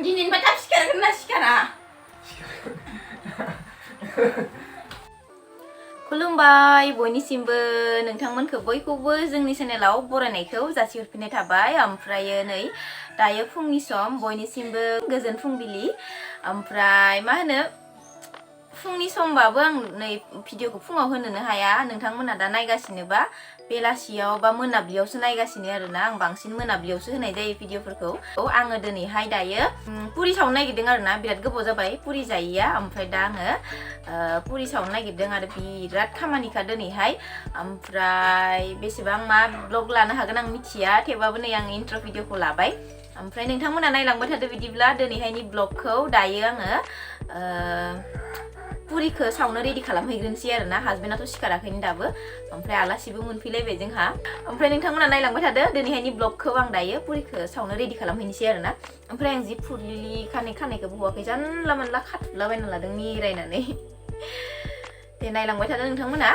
दिनैनिफ्राय थाब सिखारगोन ना सिखारा खुलुमबाय बयनिसिमबो नोंथांमोनखौ बयखौबो जोंनि चेनेलाव बरायनायखौ जासिहरफिननाय थाबाय ओमफ्रायो नै दायो फुंनि सम बयनिसिमबो गोजोन फुंबिलि ओमफ्राय मा होनो फुंनि समबाबो आं नै भिडिअखौ फुङाव होनोनो हाया नोंथांमोना दा नायगासिनोबा बेलासियाव बा मोनाब्लियावसो नायगासिनो आरोना आं बांसिन मोनाब्लियावसो होनाय जायो भिडिअफोरखौ आङो दिनैहाय दायो पुरि सावनो नागिरदों आरोना बिराद गोबाव जाबाय पुरि जायैया ओमफ्राय दा आङो पुरि सावनो नागिरदों आरो बिराद खामानिखा दिनैहाय ओमफ्राय बेसेबां मा ब्लग लानो हागोन आं मिथिया थेवबाबो नै आं इन्ट्र भिडिअखौ लाबाय ओमफ्राय नोंथांमोना नायलांबाय थादो बिदिब्ला दिनैहायनि ब्लगखौ दायो आङो पुरिखौ सावनो रेडि खालामहैग्रोनोसै आरोना हासबेन्डआथ' सिखाराखैनो दाबो ओमफ्राय आलासिबो मोनफैलायबाय जोंहा ओमफ्राय नोंथांमोना नायलांबाय थादो दिनैहायनि ब्लगखौ आं दायो पुरिखौ सावनो रेडि खालामहैनोसै आरोना ओमफ्राय आं जि फुरलिलि खानायखौबो हवाखै जानला मोनला खाथुबलाबायना लादों मिरायनानै दे नायलांबाय थादो नोंथांमोना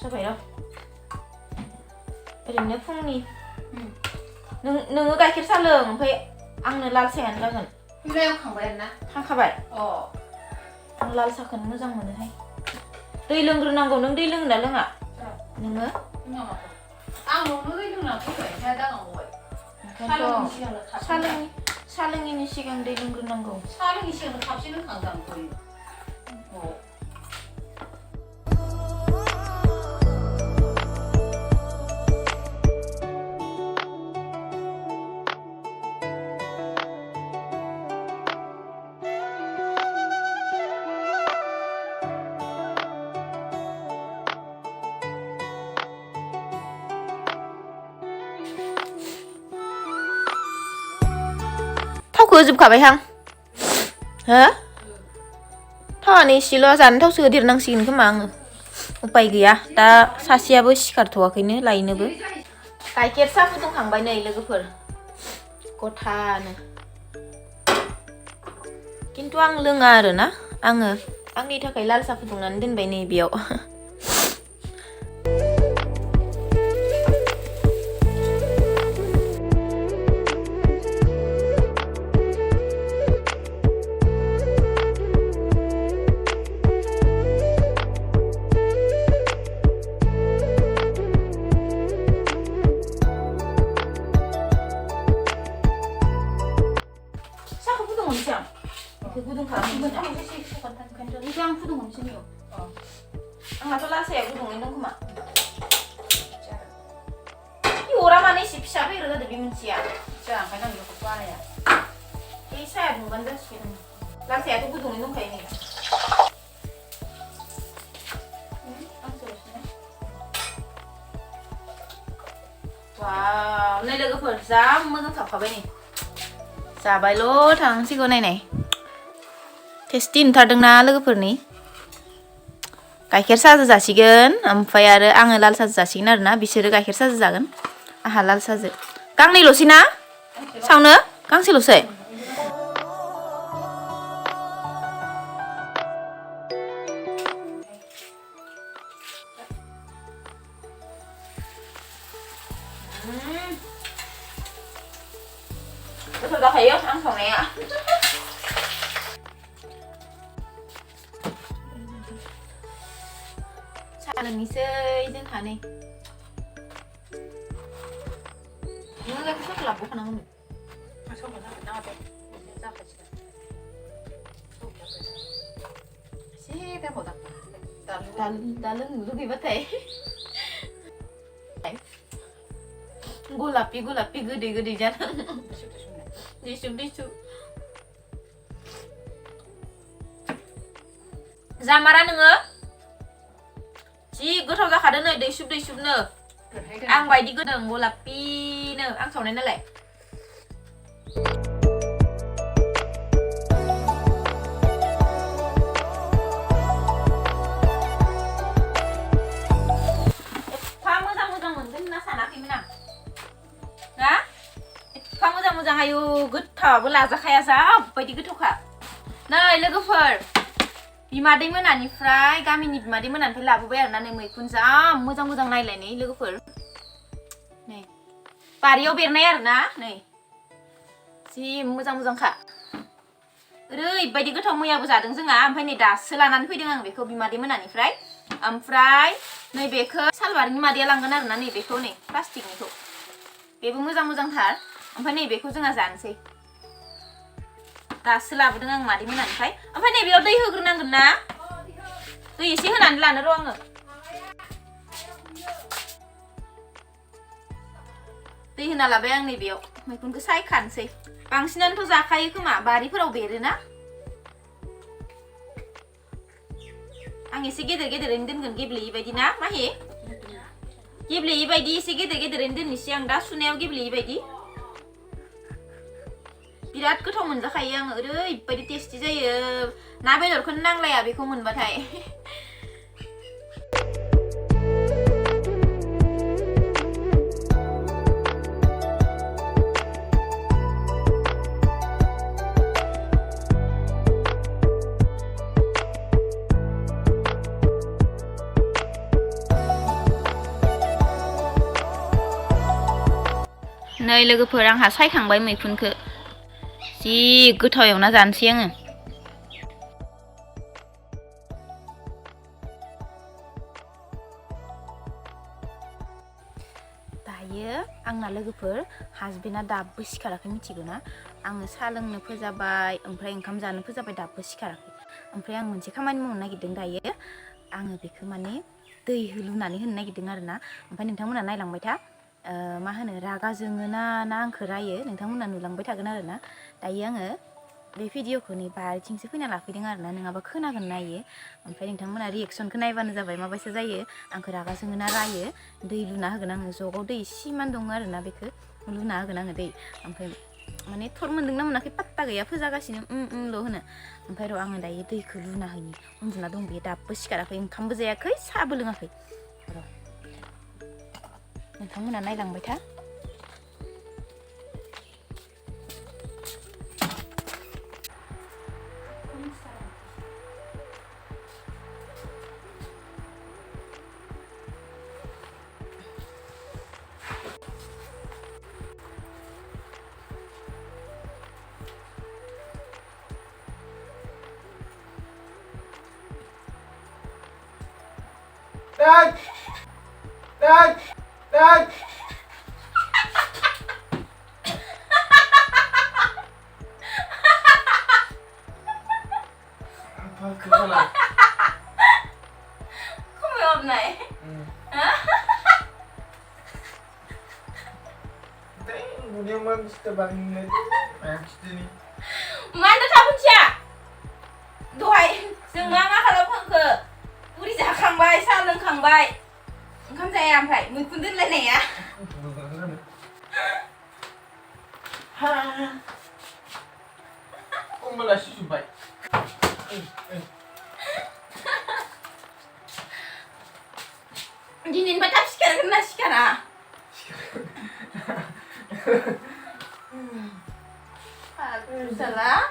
जाबाय र' ओरैनो फुंनि नोङो गाइखेर सा लों ओमफ्राय आंनो लाल साहायानो जागोन बिलायाव खांबाय आरोना खांखाबाय आं लाल साहाखौनो मोजां मोनोहाय दै लोंग्रोनांगौ नों दै लोङो ना लोङा नोङो आं न'आवनो दै लोंना फैबाय ओमफ्राय दा गांबाय साहा लोङिनि सिगां दै लोंग्रोनांगौ साहा लोङिनि सिगां खाबसे लोंखांदां थावखौ होजोबखाबायहां हो थावानो एसेल' जानो थावसो होदेरनांसिगोन खोमा आङो उपाय गैया दा सासेयाबो सिखारथ'वाखैनो लायनोबो गाइखेर साहा फुदुंखांबाय नै लोगोफोर गथानो खिन्थु आं लोङा आरोना आङो आंनि थाखाय लाल साहा फुदुंनानै दोनबाय नै बेयाव गुदुं खालामनो आं फुदुंहरनोसै नैयाव आंहाथ' लाल साहाया गुदुङैनो दं खोमा अरा माने एसे फिसा फैग्रा जादों बे मोनसेया जोंहा ओंखायनो आं बेखौ बानाया बे साहाया दुंबानो जासिगोन लाल साहायाथ' गुदुङैनो दंखायो नै वाव नै लोगोफोर जा मोजां सावखाबाय नै जाबायल' थांसिगौ नायनाय टेस्टि नुथारदोंना लोगोफोरनि गाइखेर साहाजों जासिगोन ओमफ्राय आरो आङो लाल साहाजों जासिगोन आरोना बिसोरो गाइखेर साहाजों जागोन आहा लाल साहाजों गांनैल'सै ना सावनो गांसेल'सै गोथाव जाखायो आं संनाया साहा लोंनोसै जोंहा नै नोङो गाइखेर साहाखौ लाबोखानांगौमोन दा लोंनो लुगैबाथाय गलापि गोदै जादों दैसुब जामारा नोङो जि गोथाव जाखादों नै दैसुबनो आं बायदि गोदों गलापिनो आं सावनाय नालाय एफा मोजां मोनगोन होनना सानाखैमोन आं ना एफा मोजां आयु गोथावाबो लाजाखाया जाबायदि गोथावखा नै लोगोफोर बिमादै मोनानिफ्राय गामिनि बिमादै मोनानिफ्राय लाबोबाय आरोना नै मैखुन जा मोजां नायलाय नै लोगोफोर नै बारियाव बेरनाय आरोना नै जि मोजांखा ओरैबायदि गोथाव मैयाबो जादों जोंहा ओमफ्राय नै दासो लानानै फैदों आं बेखौ बिमादै मोनानिफ्राय ओमफ्राय नै बेखौ सालबारिनि मादैया लांगोन आरोना नै बेखौ नै प्लास्टिकनिखौ बेबो मोजांथार ओमफ्राय नै बेखौ जोंहा जानोसै दासो लाबोदों आं मादै मोनानिफ्राय ओमफ्राय नै बेयाव दै होग्रोनांगोन ना दै एसे होनानै लानो र' आङो दै होना लाबाय आं नै बेयाव मैखुनखौ सायखानोसै बांसिनानोथ' जाखायो खोमा बारिफोराव बेरोना आं एसे गेदेरैनो दोनगोन गेब्लेयै बायदि ना माहि गेब्लेयै बायदि एसे गेदेरैनो दोननोसै आं दा सुनायाव गेब्लेयै बायदि बिराद गोथाव मोनजाखायो आङो ओरैबायदि टेस्टि जायो ना बेदरखौनो नांलाया बेखौ मोनबाथाय नै लोगोफोर आंहा सायखांबाय मैखुनखौ जि गोथाव एवना जानोसै आङो दायो आंना लोगोफोर हासबेन्डआ दाबो सिखाराखै मिथिगौ ना आङो साहा लोंनो फोजाबाय ओमफ्राय ओंखाम जानो फोजाबाय दाबो सिखाराखै ओमफ्राय आं मोनसे खामानि मावनो नागिरदों दायो आङो बेखौ माने दै लुनानै होनो नागिरदों आरोना ओमफ्राय नोंथांमोना नायलांबाय था मा होनो रागा जोङो ना आंखौ रायो नोंथांमोना नुलांबाय थागोन आरोना दायो आङो बे भिडिअखौ नै बारिथिंसो फैना लाफैदों आरोना नङाबा खोनागोन नायो ओमफ्राय नोंथांमोना रिएक्सनखौ नायबानो जाबाय माबायसा जायो आंखौ रागा जोङो ना रायो दै लुना होगोन आङो जगाव दै इसेमान दङ आरोना बेखौ लुना होगोन आङो दै ओमफ्राय माने थर मोन्दोंना मोनाखै पात्ता गैया फोजागासिनो ल' होनो ओमफ्राय र' आङो दायो दैखौ लुना होनि उन्दुना दं बेयो दाबो सिखाराखै ओंखामबो जायाखै साहाबो लोङाखै र' नोंथांमोना नायलांबाय था Dad! Apa kepala? Kok jawab naik? Dia man kita bangun ni. Mana tahu siapa? Doai, semua kalau pengke, puri jakangbai, saleng kangbai. Engkau saya ampai, mungkin tu lain ya. Ha. Kau malah susu baik. Dinin batap sekarang kena sekarang. Aduh salah.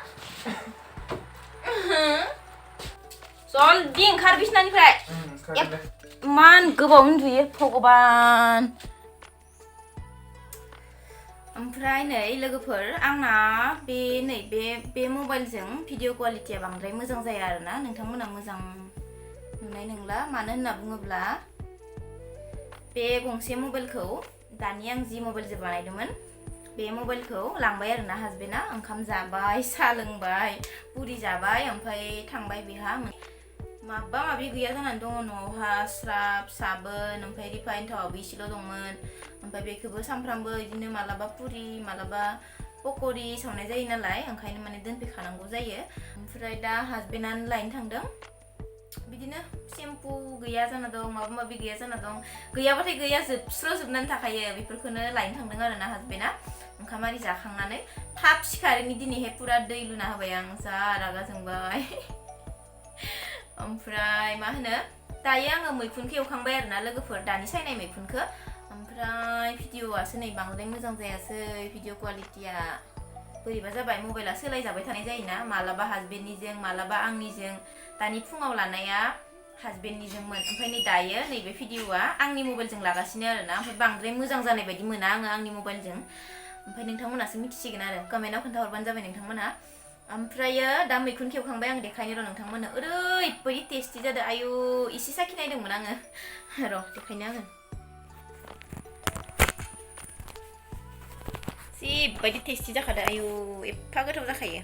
Soal ding karbis nani fry. Yap. Man gobaw uन्दुयो भगबान ओमफ्राय नै लोगोफोर आंना बे मबाइलजों video क्वालिटिया बांद्राय मोजां जाया आरोना नोंथांमोना मोजां नुनाय नंला मानो होनना बुङोब्ला बे गंसे मबाइलखौ दानि आं जि मबाइलजों बानायदोंमोन बे मबाइलखौ लांबाय आरोना हासबेन्डआ ओंखाम जाबाय साहा लोंबाय पुरि जाबाय ओमफ्राय थांबाय बेहा माबा माबि गैया जानानै दङ न'आवहा स्राब साबोन ओमफ्राय रिफाइन थावाबो इसेल' दंमोन ओमफ्राय बेखौबो सानफ्रामबो बिदिनो मालाबा पुरि मालाबा पक'रि सावनाय जायो नालाय ओंखायनो माने दोनफैखानांगौ जायो ओमफ्राय दा हासबेन्डआनो लायनो थांदों बिदिनो सेम्पु गैया जाना दं माबा माबि गैया जाना दं गैयाबाथाय गैया जोबस्र'जोबनानै थाखायो बेफोरखौनो लायनो थांदों आरोना हासबेन्डआ ओंखाम आरि जाखांनानै थाब सिखारिनि दिनैहाय पुरा दै लुना होबाय आं जा रागा जोंबाय ओमफ्राय मा होनो दायो आङो मैखुनखौ एवखांबाय आरोना लोगोफोर दानि सायनाय मैखुनखौ ओमफ्राय भिडिअआसो नै बांद्राय मोजां जायासै भिडिअ क्वालिटिया बोरैबा जाबाय मबाइला सोलायजाबाय थानाय जायोना मालाबा हासबेन्डनिजों मालाबा आंनिजों दानि फुङाव लानाया हासबेन्डनिजोंमोन ओमफ्राय नै दायो नैबे भिडिअआ आंनि मबाइलजों लागासिनो आरोना ओमफ्राय बांद्राय मोजां जानाय बायदि मोना आङो आंनि मबाइलजों ओमफ्राय नोंथांमोनासो मिथिसिगोन आरो कमेन्टआव खोन्थाहरबानो जाबाय नोंथांमोना ओमफ्रायो दा मैखुन खेवखांबाय आं देखायनो र' नोंथांमोननो ओरैबायदि टेस्टि जादों आयु इसे साखिनायदोंमोन आङो र' देखायनो आङो जिबायदि टेस्टि जाखादों आयु एफा गोथाव जाखायो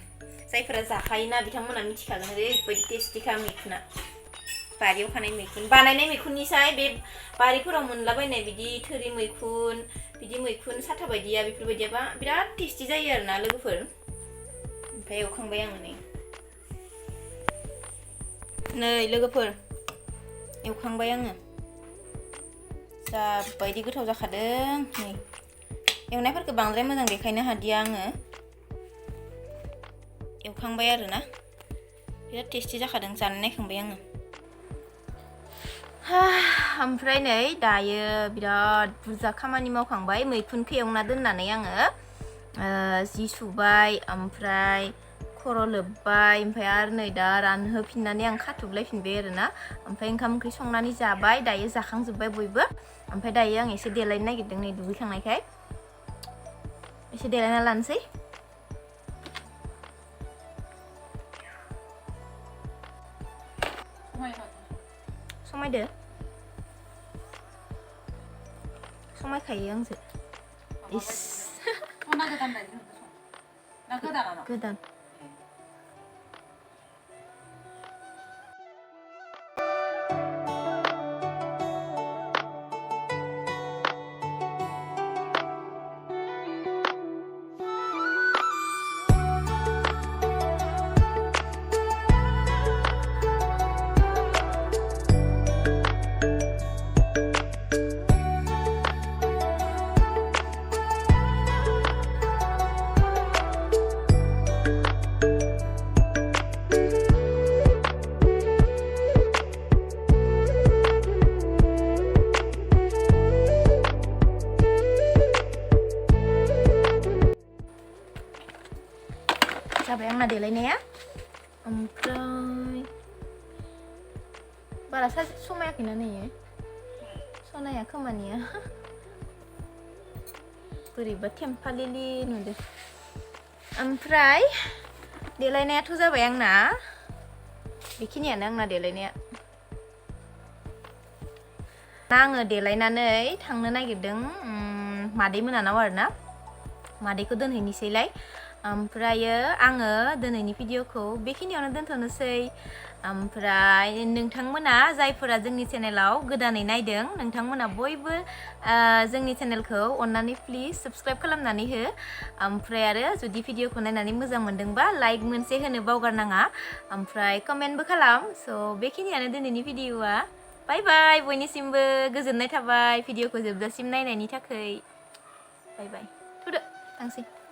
जायफोरा जाखायोना बिथांमोना मिथिखागोन ओरैबायदि टेस्टिखा मैखुना बारियाव खानाय मैखुन बानायनाय मैखुननिसाय बे बारिफोराव मोनलाबायनाय बिदि थोरि मैखुन बिदि मैखुन साथा बायदिया बेफोरबायदियाबा बिराद टेस्टि जायो आरोना लोगोफोर ओमफ्राय एवखांबाय आङो नै लोगोफोर एवखांबाय आङो जाबायदि गोथाव जाखादों नै एवनायफोरखौ बांद्राय मोजां देखायनो हादिया आङो एवखांबाय आरोना बिराद टेस्टि जाखादों जानो नायखांबाय आङो ओमफ्राय नै दायो बिराद बुरजा खामानि मावखांबाय मैखुनखौ एवना दोननानै आङो जि सुबाय ओमफ्राय खर' लोबबाय ओमफ्राय आरो नै दा रानहोफिननानै आं खाथुबलायफिनबाय आरोना ओमफ्राय ओंखाम ओंख्रि संनानै जाबाय दायो जाखांजोब्बाय बयबो ओमफ्राय दायो आं एसे देलायनो नागिरदों नै दुगैखांनायखाय एसे देलायना लानोसै समायदो समायखायो आंजो इस गोदान जाबाय आंना देलायनाया ओमफ्राय बारा समायाखैना नैयो सनाया खोमानिया बोरैबा थेम्फालिलि नुदों ओमफ्राय देलायनायाथ' जाबाय आंना बेखिनियानो आंना देलायनाया आङो देलायनानै थांनो नागिरदों मादै मोनानाव आरोना मादैखौ दोनहैनोसैलाय ओमफ्रायो आङो दिनैनि भिडिअखौ बेखिनियावनो दोनथ'नोसै ओमफ्राय नोंथांमोना जायफोरा जोंनि चेनेलाव गोदानै नायदों नोंथांमोना बयबो जोंनि चेनेलखौ अन्नानै प्लिज साबस्क्राइब खालामनानै हो ओमफ्राय आरो जुदि भिडिअखौ नायनानै मोजां मोनदोंबा लाइक मोनसे होनो बावगारनाङा ओमफ्राय कमेन्टबो खालाम स' बेखिनियानो दिनैनि भिडिअआ बाय बाय बयनिसिमबो गोजोननाय थाबाय भिडिअखौ जोबजासिम नायनायनि थाखाय बाय बाय थुदो थांसै